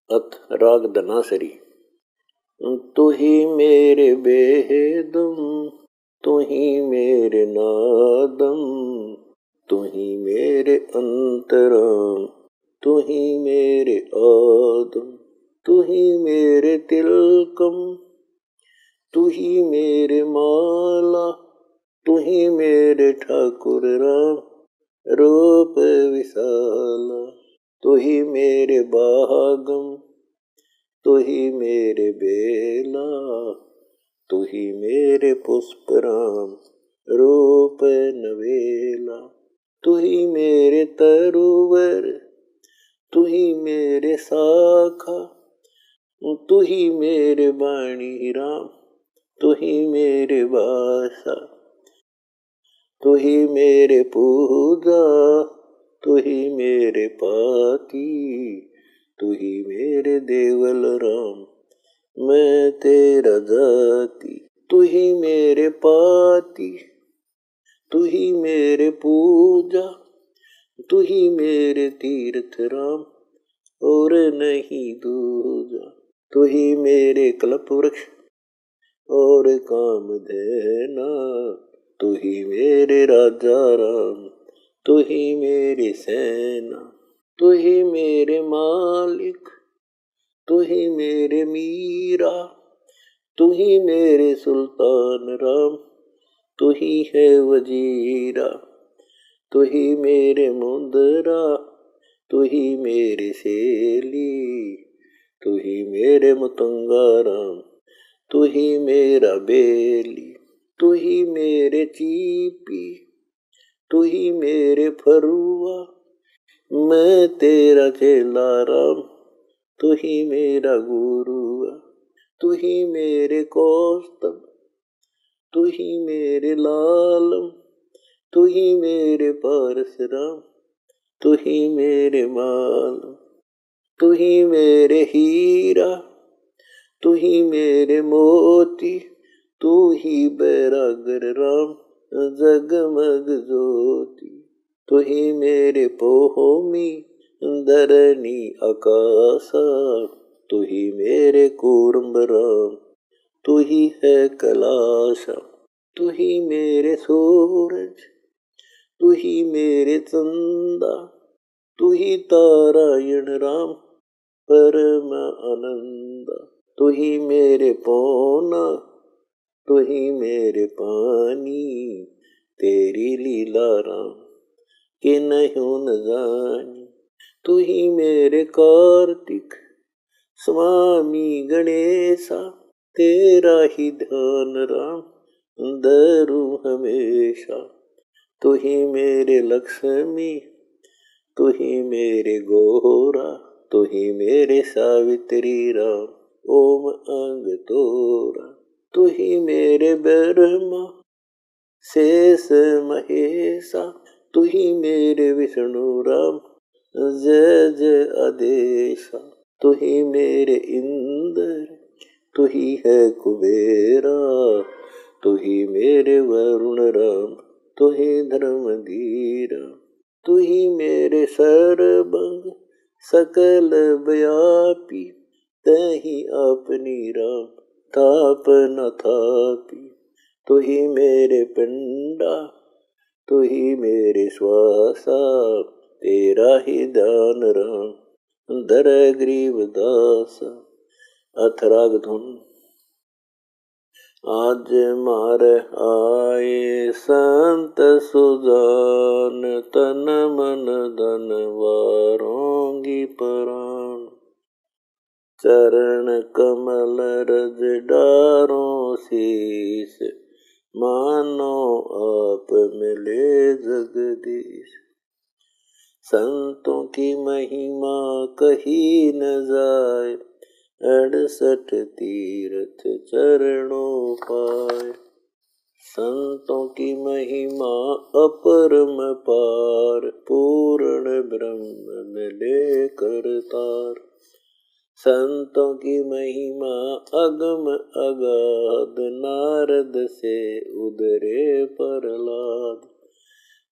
अथ राग धनासरी। तू ही मेरे बेदम, तू ही मेरे नादम, तू ही मेरे अंतराम, तू ही मेरे आदम, तू ही मेरे तिलकम, तू ही मेरे माला, तू ही मेरे ठाकुर राम, रूप विशाला। तू ही मेरे बागम, तू ही मेरे बेला, तू ही मेरे पुष्पराम, रूप नवेला। तू ही मेरे तरुवर, तू ही मेरे शाखा, तू ही मेरे वाणी राम, तू ही मेरे भाषा। तू ही मेरे पूजा, तू ही मेरे पाती, तू ही मेरे देवल राम, मैं तेरा जाति। तू ही मेरे पाती, तू ही मेरे पूजा, तू ही मेरे तीर्थ राम, और नहीं दूजा। तू ही मेरे कल्प वृक्ष और कामधेना, तू ही मेरे राजा राम, तू ही मेरी सेना। तू ही मेरे मालिक, तू ही मेरे मीरा, तू ही मेरे सुल्तान राम, तू ही है वजीरा। तू ही मेरे मुंदरा, तू ही मेरी सेली, तू ही मेरे मुतंगा राम, तू ही मेरा बेली। तू ही मेरे चीपी, तू ही मेरे फरुआ, मैं तेरा चेला राम, तू ही मेरा गुरुआ। तू ही मेरे कौस्तभ, तू ही मेरे लालम, तू ही मेरे परशुराम, तू ही मेरे मालम। तू ही मेरे हीरा, तू ही मेरे मोती, तू ही बैरागर राम, जगमग ज्योति। तू ही मेरे पोहोमी, धरनी आकाशा, तू ही मेरे कूर्म राम, तू ही है कैलाशा। तू ही मेरे सूरज, तू ही मेरे चंदा, तू ही तारायण राम, परम आनंदा। तू ही मेरे पौना, तू ही मेरे पानी, तेरी लीला राम कि नहीं न जानी। तू ही मेरे कार्तिक स्वामी गणेशा, तेरा ही ध्यान राम धरू हमेशा। तू ही मेरे लक्ष्मी, तू ही मेरे गौरा, तू ही मेरे सावित्री राम, ओम अंग तोरा। तू ही मेरे ब्रह्मा शेष महेशा, तू ही मेरे विष्णु राम, जय जय आदेशा। तू ही मेरे इंद्र, तू ही है कुबेरा, तू ही मेरे वरुण राम, तू ही धर्मधीरा। तू ही मेरे सर्वंग सकल व्यापी, तही अपनी राम थाप न थापी। तू ही मेरे पिंडा, तू ही मेरे श्वासा, तेरा ही दान राम धर ग्रीव दासा। अथराग धुन। आज मार आए संत सुजान, तन मन धन वारोंगी प्राण। चरण कमल रज डारो शीस, मानो आप मिले जगदीश। संतों की महिमा कही न जाए, 68 तीर्थ चरणों पाए। संतों की महिमा अपरम पार, पूर्ण ब्रह्म मिले कर तार। संतों की महिमा अगम अगाध, नारद से उदरे प्रहलाद।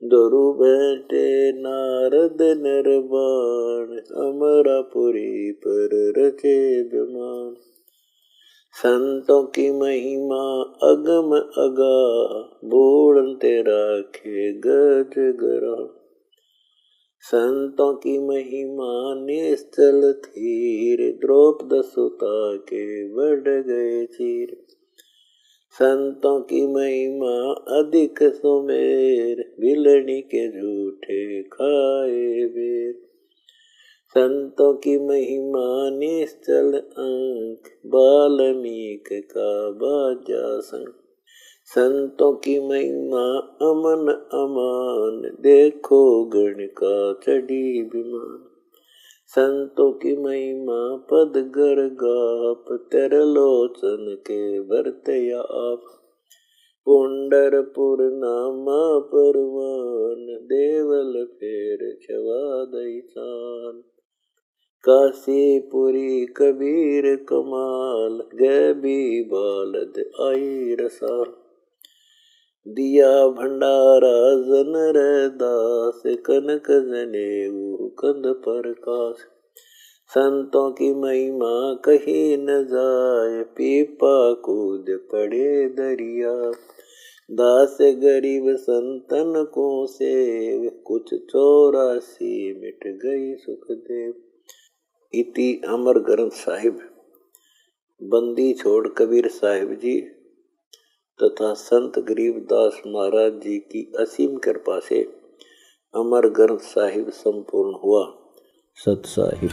दरु बैठे नारद नरबाण, अमरापुरी पर रचे विमान। संतों की महिमा अगम अगा, बूढ़ तेरा खे गज गरा। संतों की महिमा निश्चल थीर, द्रौपद सुता के बढ़ गए चीर। संतों की महिमा अधिक सुमेर, बिलनी के झूठे खाए बेर। संतों की महिमा निश्चल अंक, वाल्मीक का बाजा संग। संतों की महिमा अमन अमान, देखो गण का चढ़ी विमान। संतों की महिमा पद गर गाप, तरलोचन के भरते आप। पुंडरपुर नामा परवान, देवल फेर छवादई चान। काशीपुरी कबीर कमाल, गैबी बालद आई रसाल। दिया भंडारा जनर दास, कनक जनेऊ कंद प्रकाश। संतों की महिमा कही न जाए, पीपा कूद पड़े दरिया। दास गरीब संतन को सेव, कुछ 84 मिट गई सुखदेव। इति अमर ग्रंथ साहिब। बंदी छोड़ कबीर साहिब जी तथा संत गरीबदास महाराज जी की असीम कृपा से अमर ग्रंथ साहिब संपूर्ण हुआ। सत साहिब।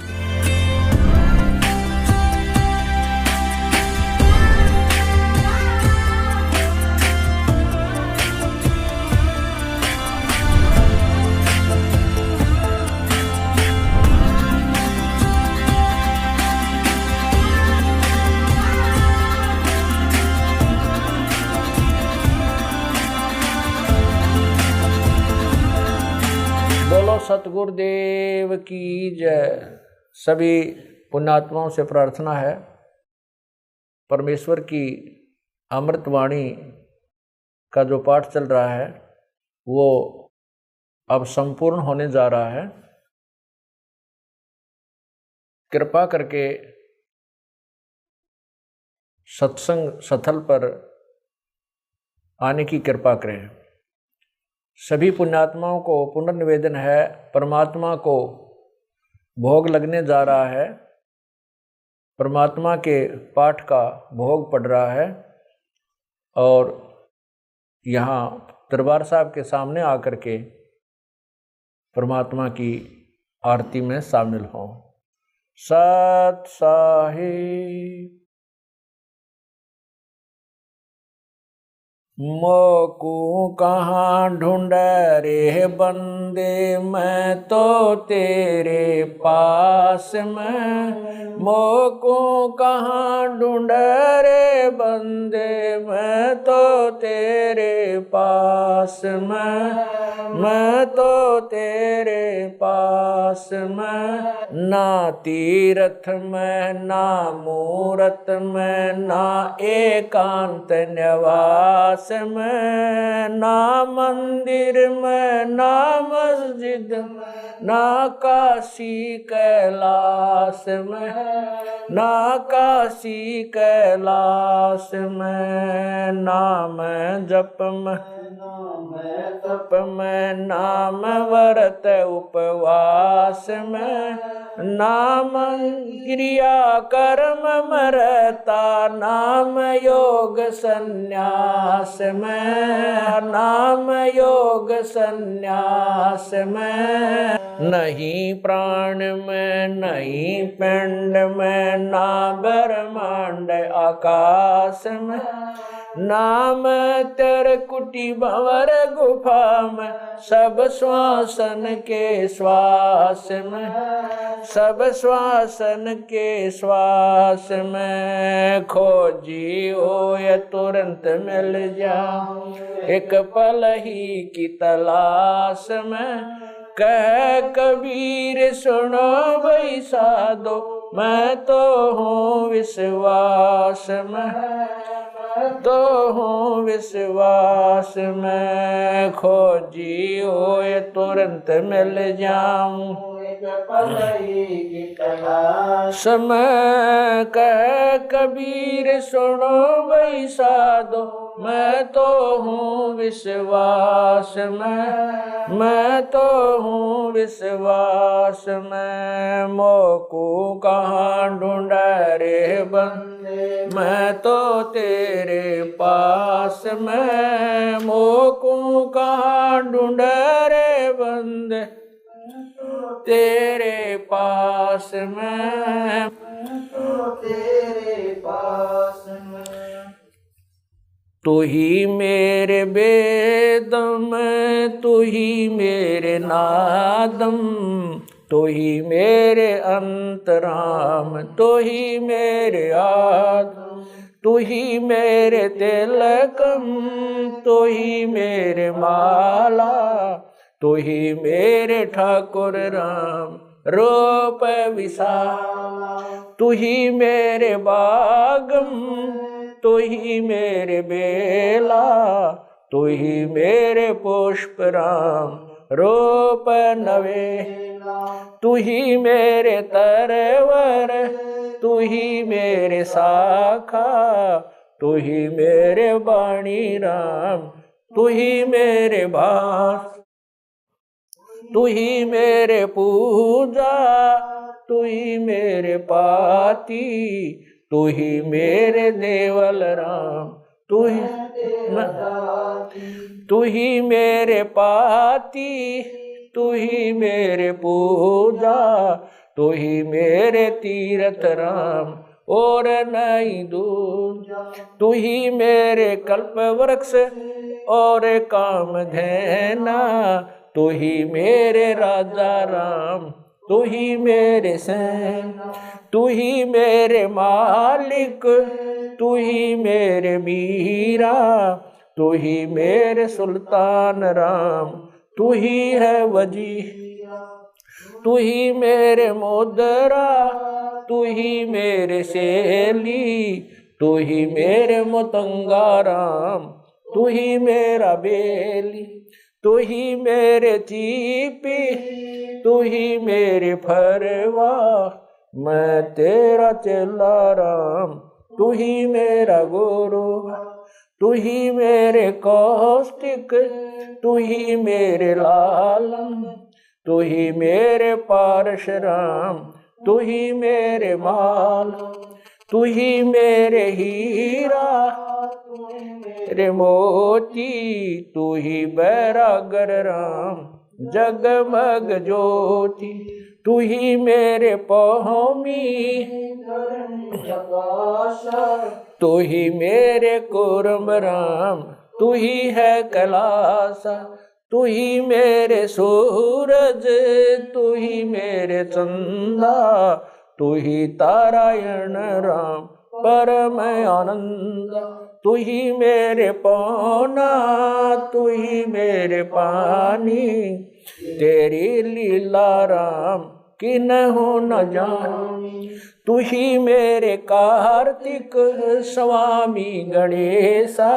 सतगुरुदेव की जय। सभी पुण्यात्माओं से प्रार्थना है, परमेश्वर की अमृतवाणी का जो पाठ चल रहा है वो अब संपूर्ण होने जा रहा है। कृपा करके सत्संग स्थल पर आने की कृपा करें। सभी पुण्यात्माओं को पुनर्निवेदन है, परमात्मा को भोग लगने जा रहा है, परमात्मा के पाठ का भोग पड़ रहा है और यहाँ दरबार साहब के सामने आकर के परमात्मा की आरती में शामिल हों। सत साहिब। मोकू कहाँ ढूंढ रे बंदे, मैं तो तेरे पास में। मोकू कहाँ ढूंढ रे बंदे, मैं तो तेरे पास में। मैं तो तेरे पास में। ना तीरथ में ना मूरत में, ना एकांत निवास में। ना मंदिर में ना मस्जिद में, ना काशी कैलाश में। ना काशी कैलाश में। नाम जप में तप में, नाम व्रत उपवास में। नाम क्रिया कर्म मरता, नाम योग संन्यास में। नाम योग संन्यास में। नहीं प्राण में नहीं पिंड में, ना ब्रह्मांड आकाश में। नाम तेरे कुटी भंवर गुफा में, सब श्वासन के श्वास में। सब श्वासन के श्वास में। खोजी हो या तुरंत मिल जा, एक पल ही की तलाश में। कह कबीर सुनो भाई साधो, मैं तो हूँ विश्वास में। तो हूँ विश्वास में, खोजी होए तुरंत मिल जाऊं। समय कह कबीर सुनो भाई साधो, मैं तो हूँ विश्वास में, मैं तो हूँ विश्वास में। मोकू कहाँ ढूंढे रे बंदे, मैं तो तेरे पास में। मोकू कहाँ ढूंढे रे बंदे, तेरे पास में, तेरे पास में। तू ही मेरे बेदम, तू ही मेरे नादम, तू ही मेरे अंतराम, तू ही मेरे आदम, तू ही मेरे तिलकम, तू ही मेरे माला, तू ही मेरे ठाकुर राम रूप विशाला। तू ही मेरे बागम, तू ही मेरे बेला, तू ही मेरे पुष्प राम रूप नवेला। तू ही मेरे तरवर, तू ही मेरे शाखा, तू ही मेरे वाणी राम, तू ही मेरे भास, तू ही मेरे पूजा, तू ही मेरे पाती, तू ही मेरे देवल राम, तू ही मेरे पाती, तू ही मेरे पूजा, तू ही मेरे तीर्थ राम और नहीं दूजा। तू ही मेरे कल्प वृक्ष और काम धैना, तू ही मेरे राजा राम, तू ही मेरे सेना, तू ही मेरे मालिक, तू ही मेरे मीरा, तू ही मेरे सुल्तान राम, तू ही है वजीर, तू ही मेरे मुद्रा, तू ही मेरे सेली, तू ही मेरे मुतंगा राम, तू ही मेरा बेली, तू ही मेरे चीपी, तू ही मेरे फरवा, मैं तेरा चेला राम, तू ही मेरा गुरु, तू ही मेरे कौष्टिक, तू ही मेरे लालम, तू ही मेरे पारशुराम, तू ही मेरे माल, तू ही मेरे हीरा, मेरे मोती, तू ही बैरागर राम जगमग ज्योति, तू ही मेरे पौमी, तू ही मेरे कुर्म राम, तू ही है कैलासा, तू ही मेरे सूरज, तू ही मेरे चंदा, तू ही तारायण राम परम आनंद, तू ही मेरे पौना, तू ही मेरे पानी, तेरी लीला राम किन्हु न जानी। तू ही मेरे कार्तिक स्वामी गणेशा,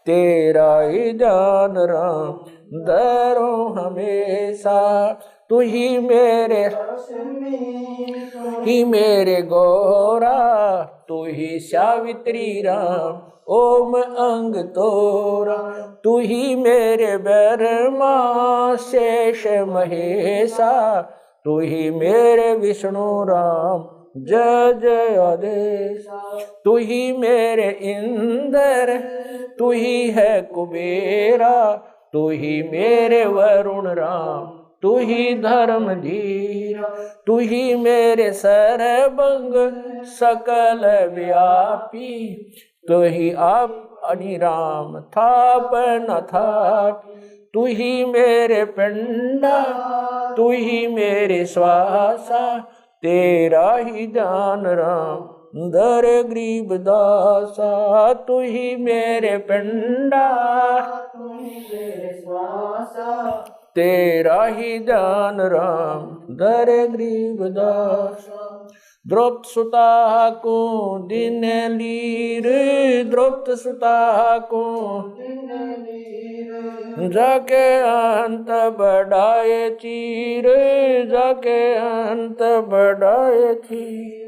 तेरा ही जान राम दरो हमेशा। तू ही मेरे गौरा, तू ही सावित्री राम ओम अंग तोरा, तू ही मेरे ब्रह्मा शेष महेशा, तू ही मेरे विष्णु राम जय जय आदेश। तू ही मेरे इंद्र, तू ही है कुबेरा, तू ही मेरे वरुण राम, तू ही धर्म धीरा, तू ही मेरे सर्वंग सकल व्यापी, तू ही आप अनिराम थाप न थाप, तू ही मेरे पिंडा, तू ही मेरे श्वासा, तेरा ही जान राम दर गरीब दासा। तू ही मेरे पिंडा, तू ही मेरे श्वासा, तेरा ही जान राम दर गरीब दासा। द्रौपद सुता को दिन लीर, द्रौपद सुता को जाके अंत बढ़ाए चीर, जाके अंत बढ़ाए चीर।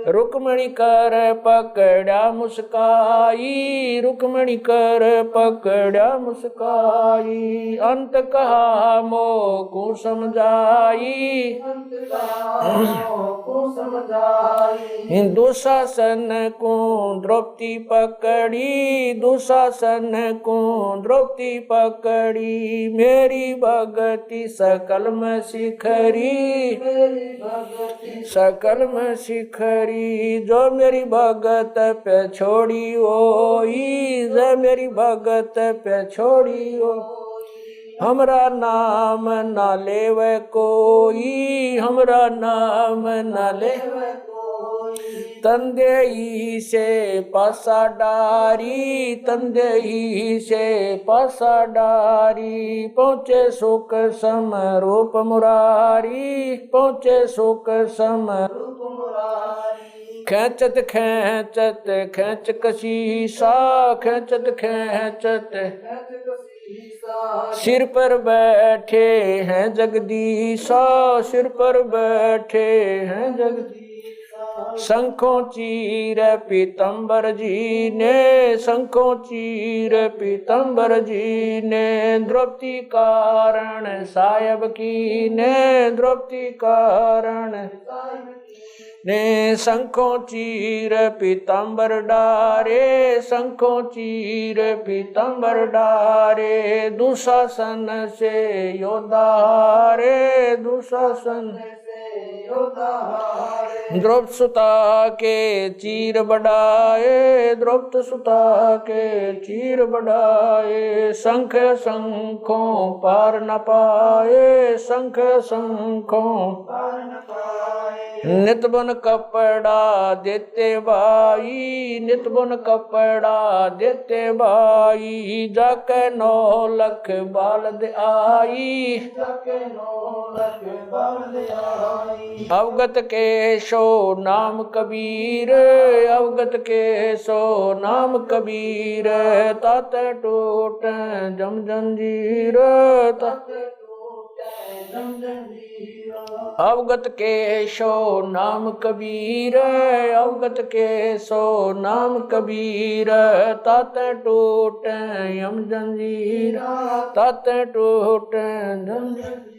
रुक्मणी कर पकड़ा मुस्काई, रुक्मणी कर पकड़ा मुस्काई। अंत कहा मोह को समझाई, दुशासन को द्रौपदी पकड़ी, दुशासन को द्रौपदी पकड़ी। मेरी भगति सकल में शिखरी, सकल में शिखरी। जो मेरी भगत पे छोड़ी होई, जो मेरी भगत पे छोड़ी हो। हमरा नाम ना लेवे कोई, हमरा नाम ना लेवे कोई। तंदेही से पासा डारी, तंदेही से पासा डारी। पहुँचे सुख सम रूप मुरारी, पहुँचे सुख सम रूप मुरारी। खेचत खेचत खेच कशीसा, खेचत खेचत सिर पर बैठे हैं जगदीशा, सिर पर बैठे हैं जगदीशा। शंखों चीर पीतम्बर जी ने, शंखों चीर पीतम्बर जी ने। द्रौपदी कारण सायब की ने, द्रौपदी कारण ने। शंखों चीर पीतम्बर डारे, शंखों चीर पीतम्बर डारे। दुशासन से योद्धा हारे, दुशासन से योद्धा हारे। द्रौपद सुता के चीर बढ़ाए, द्रौपद सुता के चीर बढ़ाए। शंख शंखों पार न पाए, शंख शंखों पार न पाए। नित बुन कपड़ा देते भाई, नित बुन कपड़ा देते भाई। जाके 9 लख बालद आई, जाके 9 लख बालद आई। अवगत के सो नाम कबीर, अवगत के सो नाम कबीर। तात टूट जम जंजीर, तात अवगत के सो नाम कबीर, अवगत के सो नाम कबीर। तात टूट यम जंजीर, तात टूट जम जंजीर।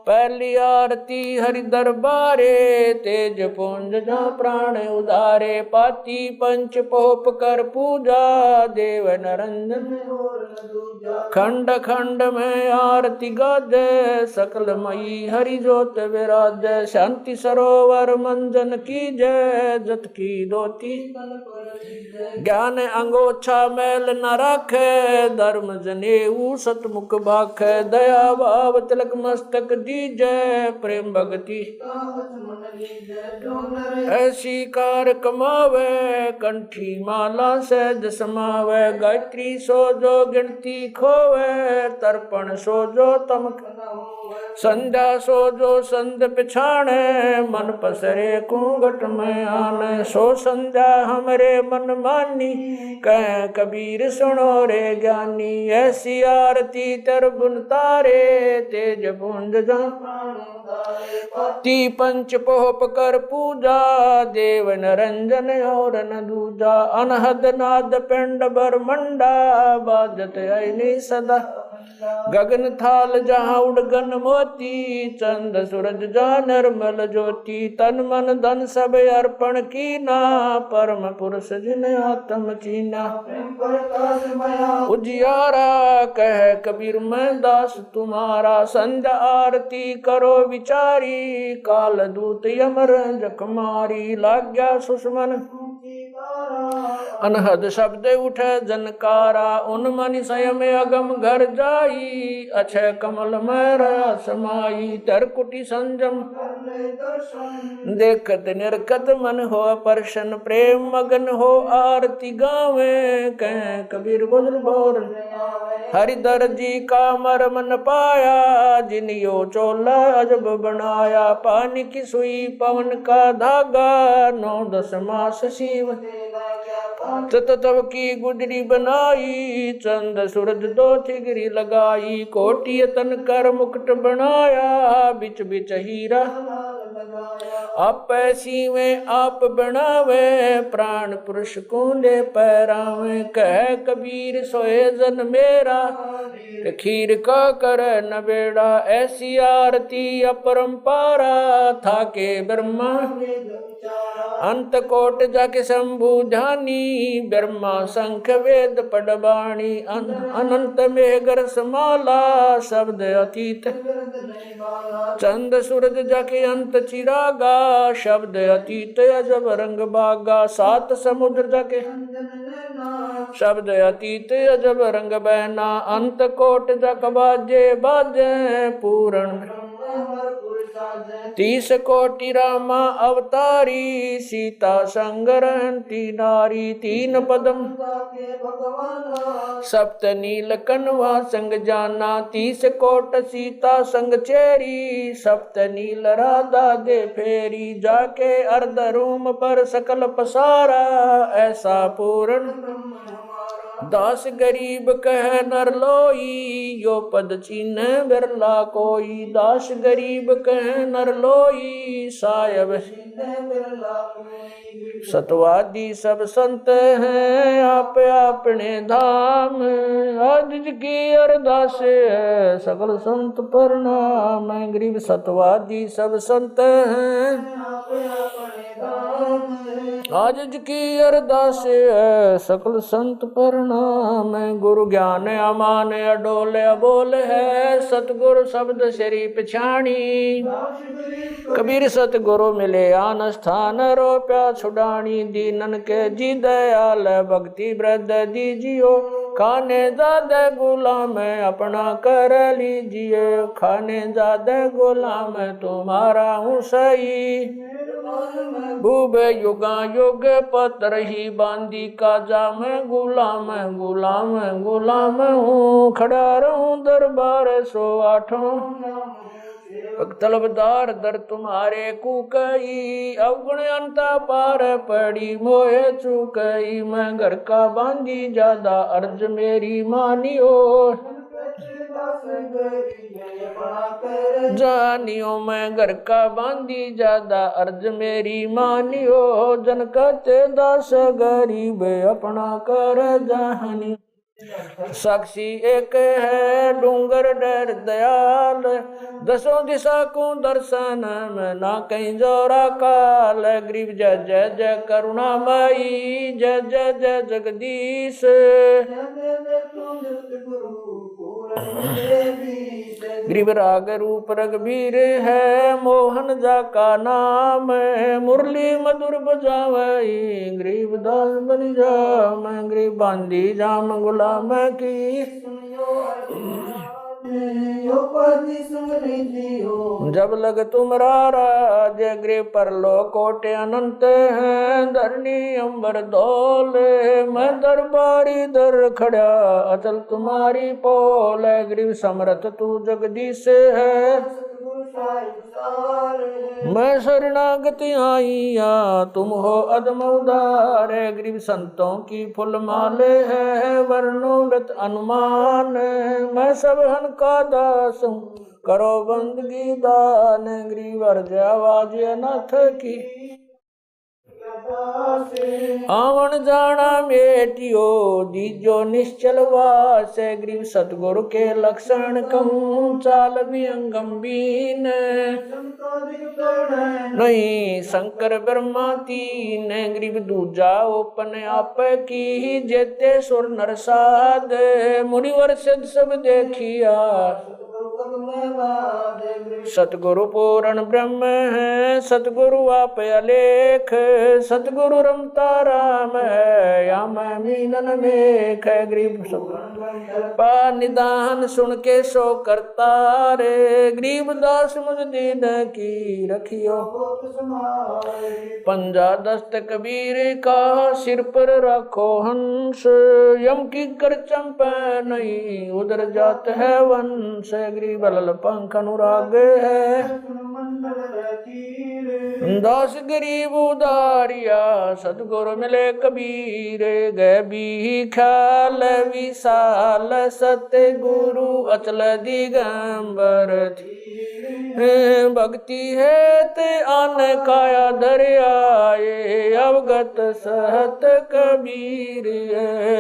पहली आरती हरि दरबारे, तेज पुंज जहाँ प्राण उदारे। पाती पंच पोप कर पूजा, देव नरंजन खंड खंड में आरती गाजे। सकल मई हरि जोत विराज, शांति सरोवर मंजन की जय। जत की दोती ज्ञान अंगोछा मैल न राखे, धर्म जनेऊ सतमुख बाख। दया भाव तिलक मस्तक जय, प्रेम भक्ति ऐसी कार कमावे। कंठी माला सहज समावे, गायत्री सो जो गिनती खोवे। तर्पण सो जो तम संध्या सो जो संध पिछाणे। मन पसरे घूंघट में आने, सो संध्या हमरे मन मानी। कह कबीर सुनो रे ज्ञानी, ऐसी आरती तर बुन तारे। तेज पुंज ती पंच पोप कर पूजा, देव नरंजन और न दूजा। अनहद नाद पिंड ब्रह्मंडा, बाजत ऐनी सदा। गगन थाल जहाँ उड़गन मोती, चंद सूरज जहाँ निर्मल ज्योति। तन मन धन सब अर्पण कीना, परम पुरुष जिन आत्म चीना। उजियारा कह कबीर मैं दास तुम्हारा, संध्या आरती करो विचारी। काल दूत यम रंजक मारी, लाग्या सुषमन अनहद शब्द उठे जनकारा, उन मन स्वयं अगम घर जाई, अक्षय कमल में रहा समाई, तरकुटी संजम देखत निरकत मन हो प्रसन्न, प्रेम मगन हो आरती गावे, कह कबीर बोल बोर हरिधर जी का मरम न पाया, जिनियो चोला अजब बनाया, पानी की सुई पवन का धागा, 9-10 मास शिव तब की गुजरी बनाई, चंद सूरज 2 थिगरी लगाई, कोटि तन कर मुकुट बनाया, बिच बिच हीरा आप ऐसी में आप बनावे, प्राण पुरुष कूंडे पैरावे, कह कबीर सोए जन मेरा, खीर का कर न बेड़ा, ऐसी आरती अपरंपारा, था के ब्रह्मा अंत कोट जाके शंभु ध्यानी, ब्रह्मा शंख वेद पडबाणी, अनंत मेघर समाला, शब्द अतीत चंद सूरज जाके अंत चिरागा, शब्द अतीत अजब रंग बागा, 7 समुद्र जाके शब्द अतीत अजब रंग बहना, अंत कोट जक बाजे बाजे, पूर्ण 30 कोटि रामा अवतारी, सीता संग रहती नारी, 3 पदम सप्त नील कनवा संग जाना, 30 कोट सीता संग चेरी, सप्त नील राधा दे फेरी, जाके अर्ध रूम पर सकल पसारा, ऐसा पूर्ण 10 गरीब कह नर लोई, यो पद चीन्ह बिरला कोई, 10 गरीब कह नर लोई, सायब सतवादी सब संत हैं, आप अपने धाम, आज की अरदास है सकल संत प्रणाम, गरीब सतवादी सब संत हैं, आज की अरदास है सकल संत प्रणाम, गुरु ज्ञान अमान अडोल अबोल है, सतगुरु शब्द श्री पिछाणी, कबीर सतगुरु मिले आन स्थान, रोप्या छुड़ानी, दीनन के जी दयाल, भक्ति वृद्ध दीजियो, खाने ज्यादा गुलाम अपना कर लीजिए, खाने ज्यादा गुलाम तुम्हारा हूँ सही, भूब युगा युग पत्र ही बांधी काजा, मैं गुलाम गुलाम गुलाम हूँ, खड़ा रहूं दरबार 108 तलबदार दर तुम्हारे कुकई, अवगुण अंता पार पड़ी मोहे चुकई, मैं घर का बांधी ज्यादा अर्ज मेरी मानियो, जानियो मैं घर का बांधी ज्यादा अर्ज मेरी मानियो, जन कहते 10 गरीब अपना कर जानी, साक्षी एक है डूंगर डर दयाल, 10 दिशा को दर्शन में ना कहीं जोरा काल, गरीब जय जय जय करुणामयी, जय जय जय जगदीश, गरीब राग रूप रघुबीर है, मोहन जा का नाम, मुरली मधुर बजावई, गरीब दास बन जा, मैं गरीब बांधी जाम गुलाम की, जब लग तुमरा राज, गृह पर लो कोटे अनंत हैं, धरनी अंबर दौले, मैं दरबारी दर खड़ा, अचल तुम्हारी पोल, गृह समर्थ तू जगदीश है, मैं शरणागति आईया, तुम हो अदम उदार, गरीब संतों की फुल माले है, वर्णोगत अनुमान, मैं सब हन का दास हूँ, करो बंदगी दान, गरीब अर्ज आवाज अनाथ की, आवन जाना मेटियो, दीजो निश्चल वास, गरीब सतगुरु के लक्षण कहूँ, चाल भी गंभीर नहीं, शंकर ब्रह्मा तीन, गरीब दूजा ओपन आप की, जेते सुर नर साध, मुनिवर सिद्ध सब देखिया, सतगुरु पूर्ण ब्रह्म है, सतगुरु आप अलेख, सतगुरु रमता राम है, या मैं मीनन मेख है। गरीब पा निदान सुन के सो करता रे, गरीब दास मुझ दीन की रखियो। पंजा दस्त कबीर का सिर पर रखो हंस, यम की कर चंप नहीं उधर जात है वंश। गरीब लल पंख अनुराग है, दास गरीब उदारिया, सतगुरु मिले कबीर। गए भी ख्याल विशाल, सतगुरु अचल दिगंबर। भक्ति है ते आन काया दरियाए, अवगत सहत कबीर।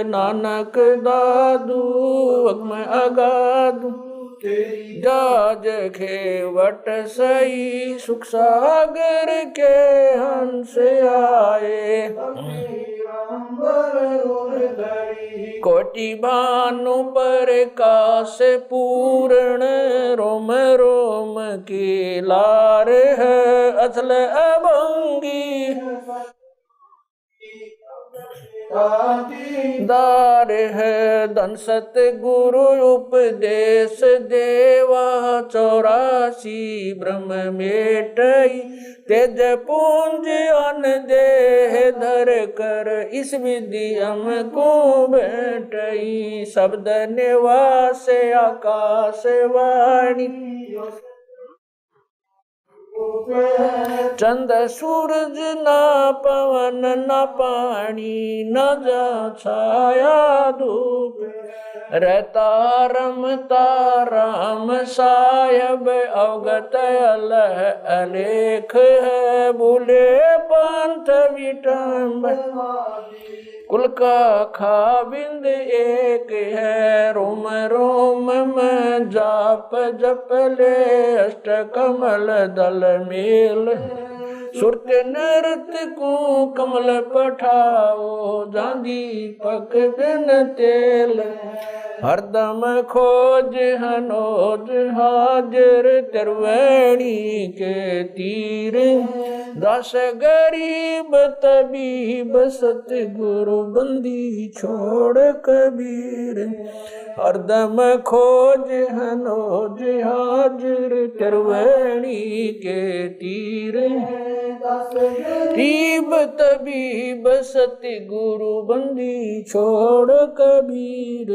नानक दादू मैं अगादू, जाज खेवट सही, सुख सागर के हंस आए। कोटि भानु प्रकाश पूर्ण, रोम रोम की लार है, अचल अभंगी दार है। धन सतगुरु उपदेश देवा, 84 ब्रह्म मेटई। तेज पुंज अन देह धर कर, इस विधि हमको बैठई। शब्द निवास आकाश वाणी, चंद सूरज ना पवन ना पानी, न जा छाया धूप। रहता रमता राम साहेब, अवगत अलह अलेख है। भूले पंथ विटम्ब, कुल का खाबिंद एक है। रोम रोम में जाप जप ले, अष्ट कमल दल मेल। सुरत नृत्य को कमल पठाओ, जांदी पक बिन तेल। हरदम खोज हनोज हाजिर, त्रिवेणी के तीर। दास गरीब तबीब, सतगुरु बंदी छोड़ कबीर। हरदम खोज हनोज हाजिर, त्रिवेणी के तीर। गरीब तबीब, सतगुरु बंदी छोड़ कबीर।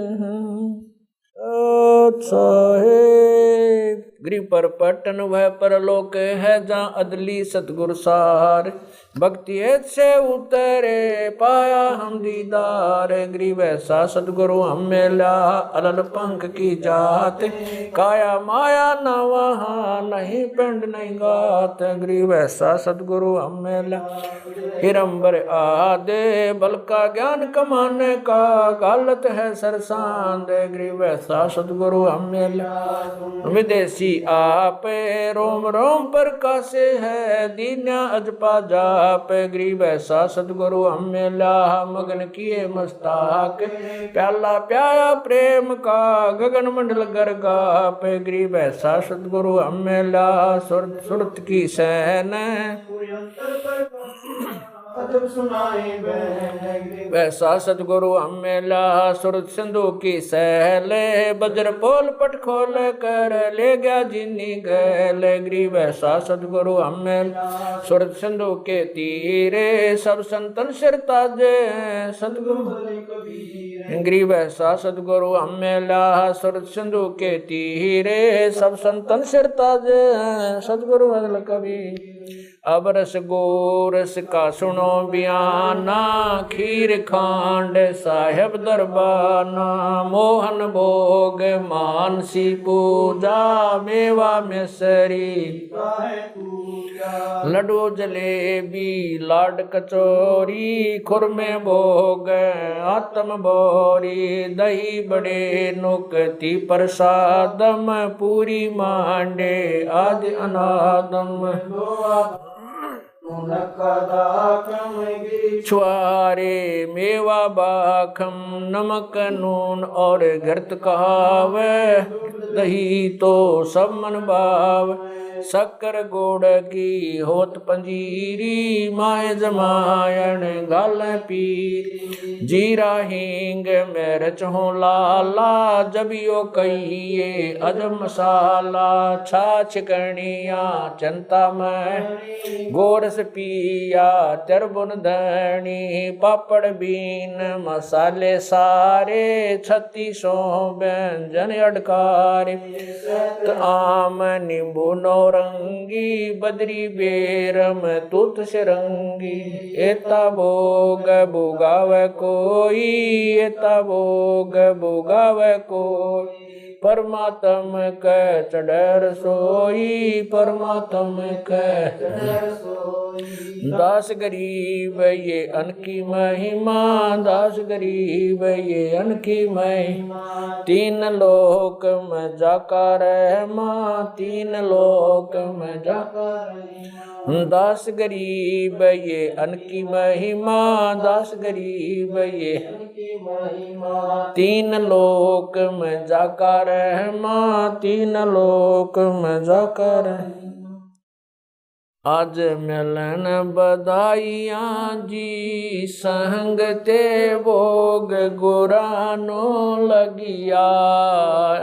साहेब गरीब पर पटन वह परलोक है, जहाँ अदली सतगुरु सार। भक्ति से उतरे पाया हम दीदार। गरीब ऐसा सतगुरु हम मिला, अलल पंख की जात। काया माया न वहाँ, नहीं पिंड नहीं गात। गरीब ऐसा सतगुरु हम मिला, हिरंबर आदे। बल का ज्ञान कमाने का गालत है सरसांद। गरीब ऐसा सतगुरु हम मिला, विदेशी आप। रोम रोम प्रकाश है, दीन्या अजपा जाप। गरीब ऐसा सतगुरु हम मिला, मगन किए मस्ताक। प्याला प्याया प्रेम का, गगन मंडल गरगाप। गरीब ऐसा सतगुरु हम मिला, सुरत की सैन। वैसा सतगुरु हम मिला, सुरत सिंधु की सहल। बज्र पोल पट खोल कर, ले गया जिन्नी गैल। गरीब ऐसा सतगुरु हम मिला, सुरत सिंधु के तीरे। सब संतन सिर ताजे सतगुरु, गरीब ऐसा सतगुरु हम मिला, सुरत सिंधु के तीरे। सब संतन सिर ताजे सतगुरु अगल कबीर। अब रस गोरस का सुनो बयाना, खीर खांड साहेब दरबाना। मोहन भोग मानसी पूजा, मेवा मिसरी लड्डू जलेबी लाड कचौरी। खुरमे भोग आत्म बोरी, दही बड़े नुकती प्रसादम। पूरी मांडे आदि अनादम, पिछवारे मेवा बाखम नमक नून और घृत कहावे दही तो सब मन भाव शक्कर गोड़ की होत पंजीरी माए जमायन गाल पीर जीरा हींग में रचो लाला जबियो कहिए अजब मसाला छाछ कणिया चंता में गोरस पिया तरबुन धनी पापड़ बीन मसाले सारे 3600 व्यंजन अडकार आम नींबू नौरंगी बदरी बेरम तुत सिरंगी एता भोग भोगाव कोई एता भोग भोगाव कोई परमात्म क चढ़र सोई परमात्म क दास गरीब ये अनकी महिमा दास गरीब ये अनकी महिमा 3 लोक में जाकर रहमा 3 लोक में जाकर दास गरीब ये अनकी महिमा दास गरीब ये अनकी महिमा 3 लोक में जाकर रहमा 3 लोक में जाकर आज मिलन बधाइयाँ जी संग ते भोग गुरानो लगिया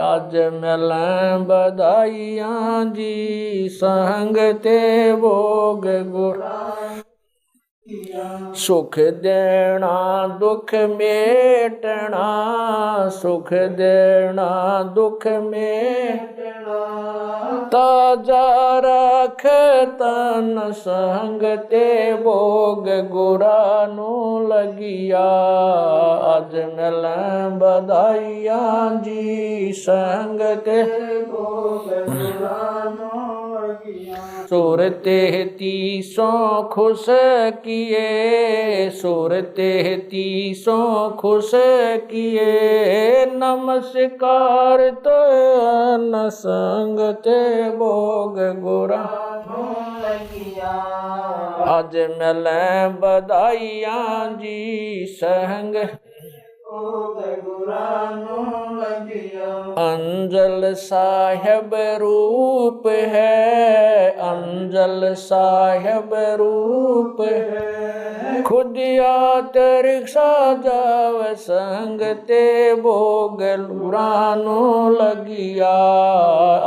आज मिलन बधाइयाँ जी संग ते भोग गुरानो सुख देना दुख मेटना सुख देना दुख मेटना ताजा रख तन संग ते भोग गुरानो लगिया आज मिलन बधाइयाँ जी संग ते भोग गुरानो सूरते 300 खुश किए सूरते 300 खुश किए नमस्कार तो न संग ते भोग गुरा आज मिलन बधाइयाँ जी संग अंजल साहिब रूप है अंजल साहिब रूप है खुदिया रिक्शा जाव संग ते भोग गुरानो लगिया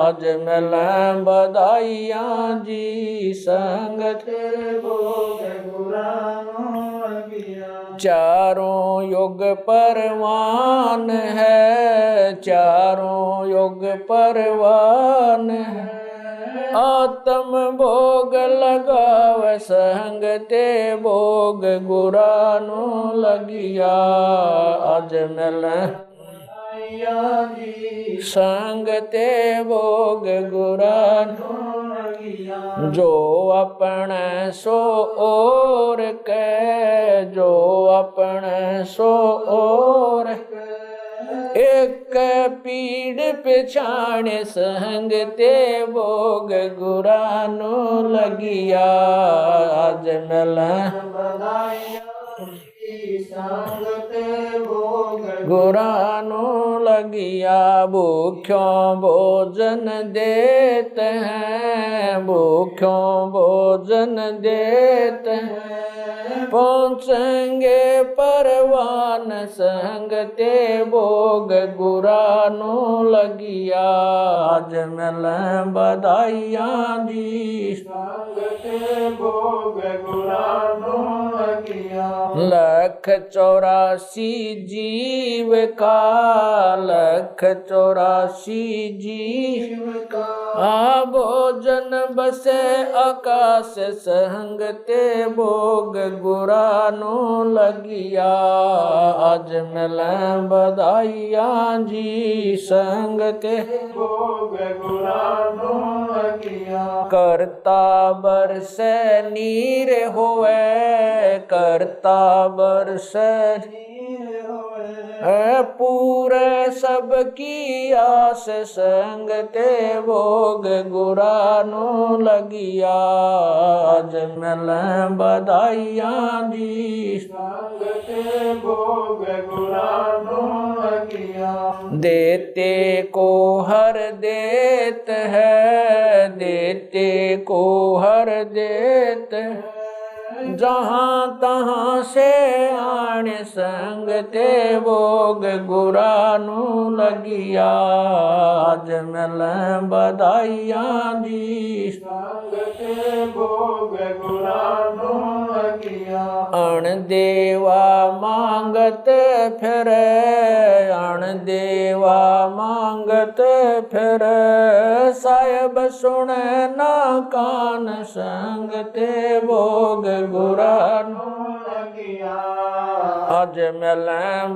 आज मिलन बधाइयाँ जी संग ते भोग गुरानो लगिया चारों युग परवान है चारों युग परवान है आत्म भोग लगाव संग ते भोग गुरानो लगिया आज मिलन संग ते भोग गुरानो जो अपने सो और के जो अपने सो और एक पीड़ पिछाण संग ते भोग गुरानो लगिया आज मिलन गुरानो लगिया भूख्यों भोजन देते हैं भूख्यों भोजन देते हैं पहुँचेंगे परवान संग ते भोग गुरानो लगिया आज मिलन बधाइयाँ जी संग ते भोग गुरानो लगिया 184 जीव का 184 जीव का भोजन बसे आकाश संग ते भोग गुरानो लगिया आज मिलन बधाइयाँ जी संग ते भोग गुरानो लगिया करता बरसे नीर होए करता बरसे नीर पूरे सबकी आस संग ते भोग गुरानो लगिया। आज मिल बधाइयाँ जी संग ते भोग गुरानो लगिया। देते को हर देत है, देते को हर देत है, जहाँ तहाँ से आण संग ते भोग गुरानो लगिया। आज मिल बधाइयाँ जी संग ते भोग गुरानो लगिया। अण देवा मांगत फिर, अण देवा मांगत फिर, साहिब सुन ना कान संग ते भोग गुरानो लगिया। आज मिल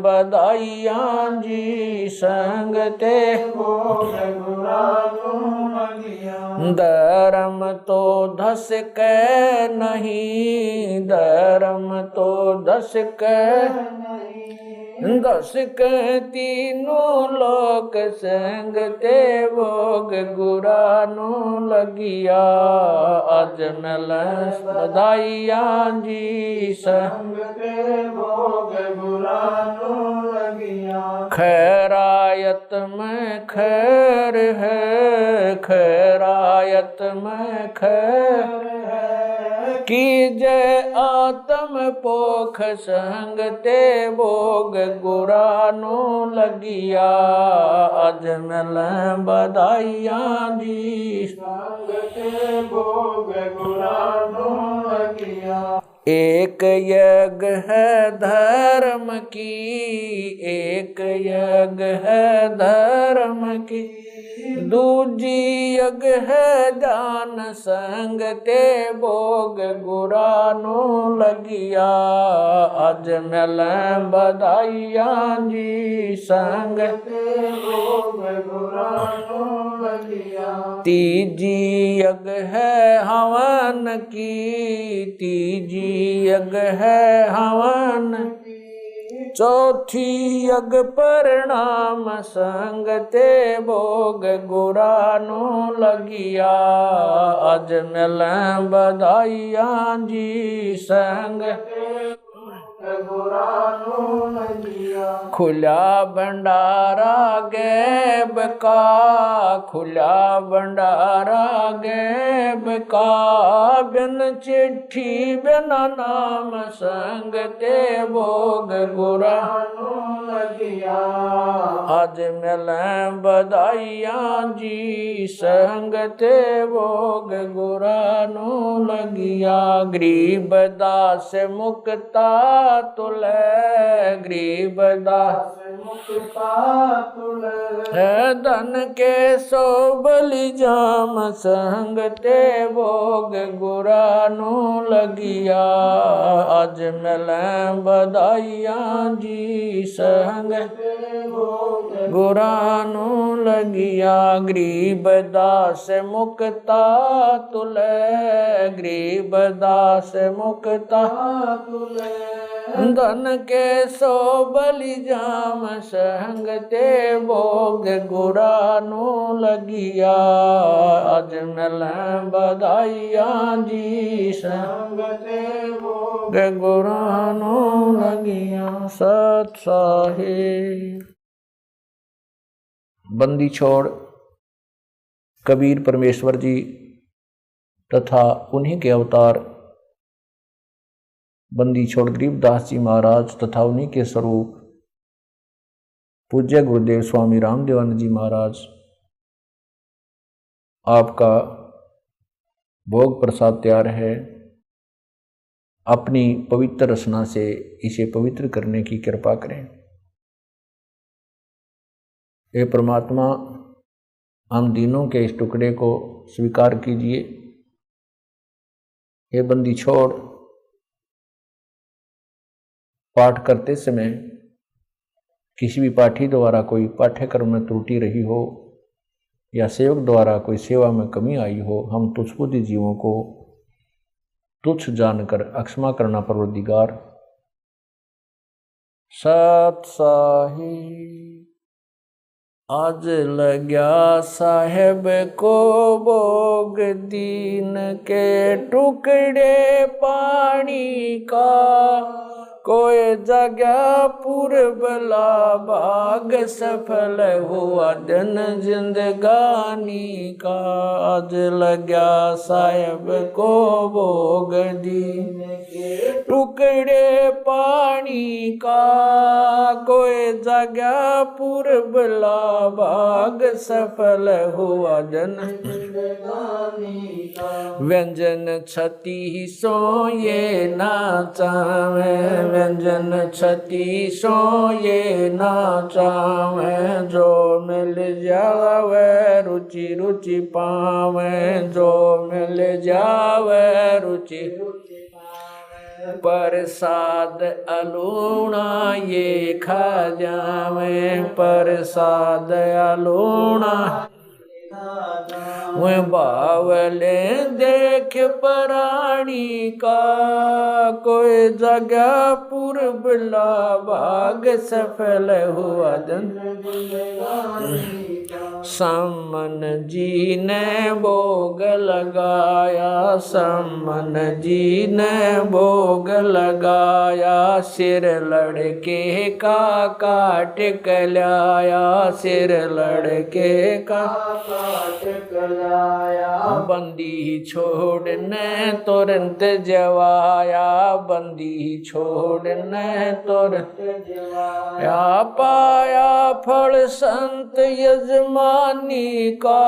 बधाइयाँ जी संग ते भोग गुरानो लगिया। धर्म तो धस के नहीं, धर्म तो धस के नहीं, धस के तीनों लोक संग ते भोग गुरानो लगिया। आज मिल बधाइयाँ जी संग ते भोग गुरानो लगिया। खैरायत में खैर है, खैरायत में खैर है, कीजे आत्म पोख संग ते भोग गुरानो लगिया। आज मिल बधाइयाँ जी संग ते भोग गुरानो लगिया। एक यज्ञ है धर्म की, एक यज्ञ है धर्म की, दूजी यज्ञ है दान संग ते भोग गुरानो लगिया। आज मिल बधाइयाँ जी संग ते भोग गुरानो लगिया। तीजी यज्ञ है हवन की, तीजी यज्ञ है हवन की, चौथी यज्ञ परिणाम संग ते भोग गुरानो लगिया। आज मिल बधाइयाँ जी संग ते गुरानो लगिया। खुला भंडारा गैब का, खुला भंडारा गैब का, बिन चिट्ठी बिन नाम संग ते भोग गुरानो लगिया। आज मिल बधाइयाँ जी संग ते भोग गुरानो लगिया। गरीब दास मुक्ता तुले, गरीब दास मुक्ता तुले, धन के सो बलि जाम संग ते भोग गुरानो लगिया। आज मिल बधाइयाँ जी संग ते भोग गुरानो लगिया। गरीब दास मुक्ता तुले, गरीब दास मुक्ता तुले, धन के सो बलि जाम संग ते भोग गुरानो लगिया। आज मिल बधाइयाँ जी संग ते भोग गुरानो लगिया। सत साहिब। बंदी छोड़ कबीर परमेश्वर जी तथा उन्हीं के अवतार बंदी छोड़ गरीबदास जी महाराज तथा उन्हीं के स्वरूप पूज्य गुरुदेव स्वामी रामदेवानंद जी महाराज, आपका भोग प्रसाद तैयार है। अपनी पवित्र रचना से इसे पवित्र करने की कृपा करें। हे परमात्मा, हम दीनों के इस टुकड़े को स्वीकार कीजिए। हे बंदी छोड़ पाठ करते समय किसी भी पाठी द्वारा कोई पाठ्यक्रम में त्रुटि रही हो या सेवक द्वारा कोई सेवा में कमी आई हो, हम तुच्छबुद्धि जीवों को तुच्छ जानकर अक्षमा करना परवरदिगार। सतसाही। आज लग्या साहेब को भोग दीन के टुकड़े पानी का, कोई जगह पूर्वला भाग सफल हुआ दिन जिंदगानी का। आज लग्या साहेब को भोग दीन के टुकड़े पानी का, कोई जगह पूर्वला भाग सफल हुआ जन जिंदगानी का। व्यंजन छती सो ये नाचावे, व्यंजन छती सो ये नाचावे, जो मिल जावे रुचि रुचि पावे, जो मिल जावे रुचि प्रसाद अलूणा ये खा जावे, प्रसाद अलूणा वे बावले देख प्राणी का, कोई जगह पूर्वला भाग सफल हुआ दिन। सम्मन जी ने भोग लगाया, सम्मन जी ने भोग लगाया, सिर लड़के का काट कलाया, सिर लड़के का बंदी छोड़ने तुरंत जवाया, बंदी छोड़ने तुरंत जवाया, पाया फल संत यजमानी का,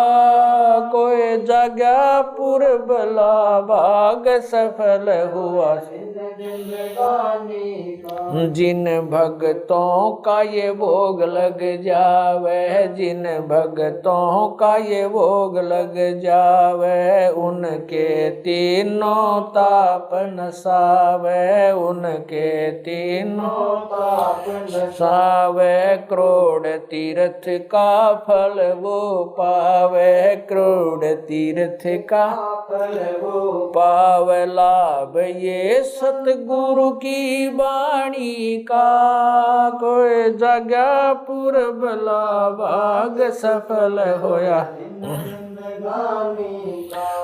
कोई जगह पूर्वला भाग सफल हुआ जिन भक्तों का ये भोग लग जावे, जिन भक्तों का ये भोग लग जावे, उनके तीनों ताप नसावे, उनके तीनों ताप नसावे, करोड़ तीर्थ का फल वो पावे, करोड़ तीर्थ का फल वो पावे, लाभ ये सतगुरु की वाणी का, कोई जगह पूर्वला भाग सफल होया।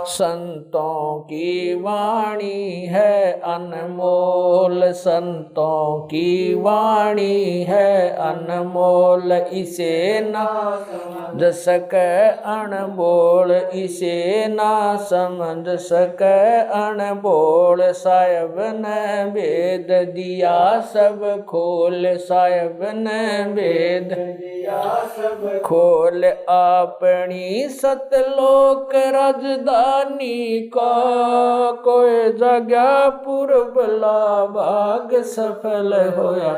संतों की वाणी है अनमोल, संतों की वाणी है अनमोल, इसे ना समझ सके अनबोल, इसे ना समझ सके अनबोल, साहिब ने भेद दिया सब खोल, साहिब ने भेद दिया सब खोल, अपनी सतलोक राजधानी का, कोई जगह पूर्वला भाग सफल होया।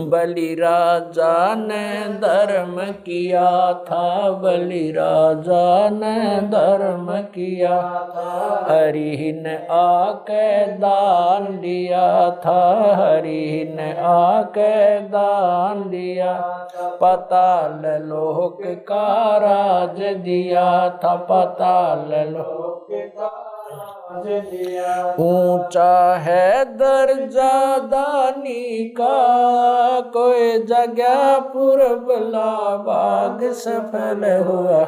बलि राजा ने धर्म किया था, बलि राजा ने धर्म किया था, हरि ने आके दान दिया था, हरि ने आके दान दिया, पाताल लोक का राज दिया था, पाताल लोक का ऊंचा है दर्जा दानी का, कोई जगह पूर्वला भाग सफल हुआ।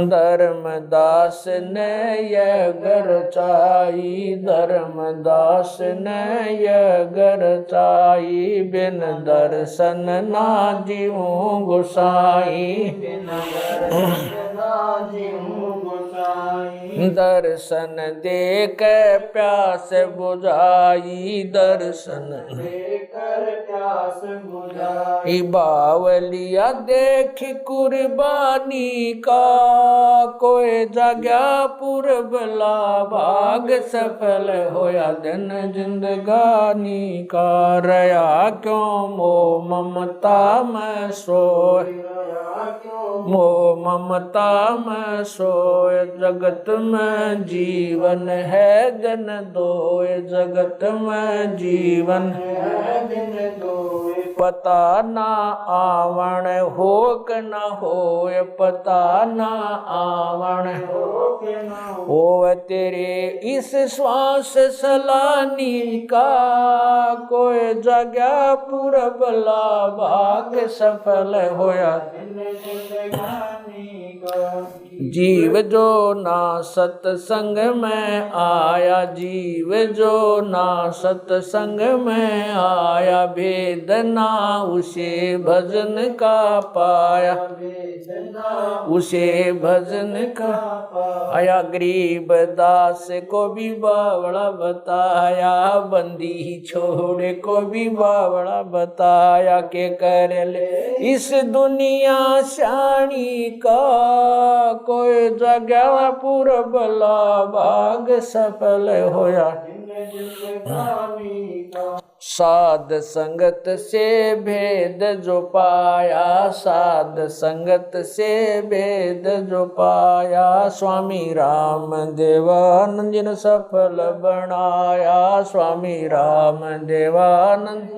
धर्मदास ने यह गरचाई, धर्मदास ने यह गरचाई, बिन दर्शन ना जीऊं गुसाई, बिन दर्शन ना जीऊं गुसाई, दर्शन देकर प्यास बुझाई, दर्शन देकर प्यास बुझाई, बावलिया देख कुर्बानी का, कोई जगह पूर्वला भाग सफल होया दिन जिंदगानी का, रया क्यों मोह ममता में सोए, मोह ममता में सोए, जगत में जीवन है दिन दोए, जगत में जीवन है दिन दोए, पता ना आवण होक न होय, पता ना आवण होव तेरे इस श्वास सलानी का, कोई जगह पुरबला भाग सफल होया। जीव जो ना सत्संग में आया, जीव जो ना सत्संग में आया, भेद ना उसे भजन का पाया, उसे भजन का आया। गरीब दास को भी बावड़ा बताया, बंदी छोड़ को भी बावड़ा बताया, के कर ले इस दुनिया शानी का, कोई जगह पुरबला भाग सफल होया। साध संगत से भेद जो पाया, साध संगत से भेद जो पाया, स्वामी राम देवानंद सफल बनाया, स्वामी राम देवानंद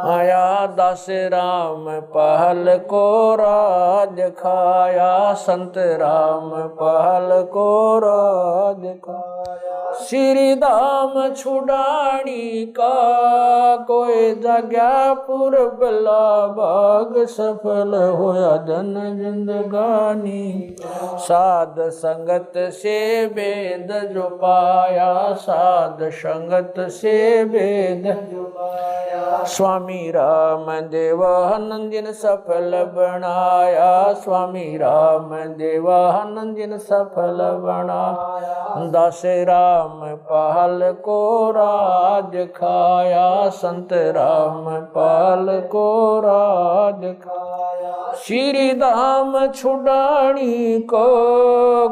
आया। दास राम पहल को राज खाया, संत राम पहल को राज खाया। श्री धाम छुड़ानी का, कोई जगह पुरबला भाग सफल होया जन जिंदगानी। साध संगत से भेद जो पाया, साध संगत से भेद जो पाया, स्वामी राम देवानंद सफल बनाया, स्वामी राम देवानंद सफल बनाया। दास राम पहल को राज खाया, संत राम पहल को राज खाया। श्री धाम छुड़ानी को,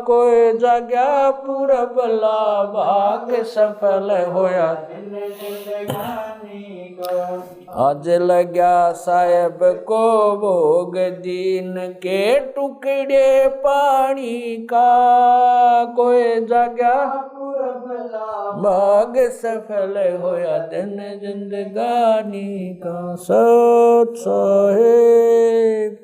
कोई जगह पुरबला भाग सफल होया। आज लग्या साहेब को भोग, दीन के टुकड़े पानी का, कोई जगह भाग सफल होया दिन जिंदगानी का। सत साहेब।